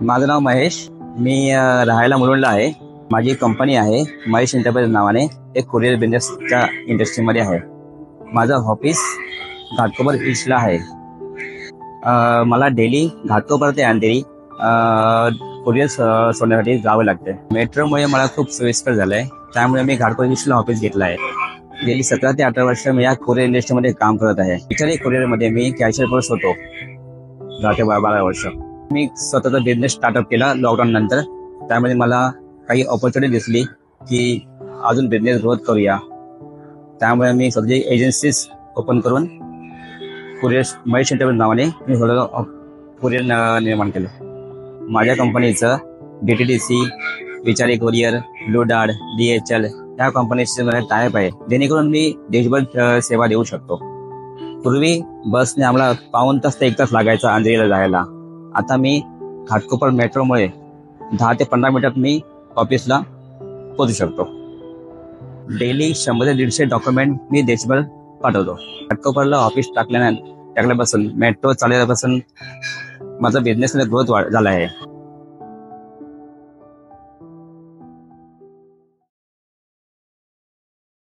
माझं नाव महेश. मी राहायला मुलुंडला आहे. माझी कंपनी आहे महेश एंटरप्राइज नावाने. एक कुरिअर बिझनेसच्या इंडस्ट्रीमध्ये आहे. माझं ऑफिस घाटकोपर ईस्टला आहे. मला डेली घाटकोपर ते अंधेरी कुरिअर सोडण्यासाठी जावं लागते. मेट्रोमुळे मला खूप सोयीस्कर झालं आहे. त्यामुळे मी घाटकोपर ईस्टला ऑफिस घेतलं आहे. गेली 17 ते 18 वर्ष मी या कुरिअर इंडस्ट्रीमध्ये काम करत आहे. इतर कुरिअरमध्ये मी कॅशियर कोर्स होतो 10 ते 12 वर्ष. मी स्वतःचा बिझनेस स्टार्टअप केला लॉकडाऊन नंतर. त्यामध्ये मला काही ऑपॉर्च्युनिटी दिसली की अजून बिझनेस ग्रोथ करूया. त्यामुळे मी स्वतःची एजन्सीज ओपन करून कुरिअर महेश एंटरप्राइज नावाने मी स्वतःचं कुरिअर निर्माण केलं. माझ्या कंपनीचं DTDC, विचारी कुरिअर, ब्लू डार्ट, DHL या कंपनीचे मला टायप आहे, जेणेकरून मी देशभर सेवा देऊ शकतो. पूर्वी बसने आम्हाला पाऊण तास ते 1 तास लागायचा अंधेरीला जायला. आता मी घाटकोपर मेट्रोमुळे 10 ते 15 मिनिटात मी ऑफिसला पोहोचू शकतो. डेली 100 ते 150 डॉक्युमेंट मी देशभर पाठवतो. घाटकोपरला ऑफिस टाकल्यापासून मेट्रो चालल्यापासून माझा बिझनेसमध्ये ग्रोथ झाला आहे.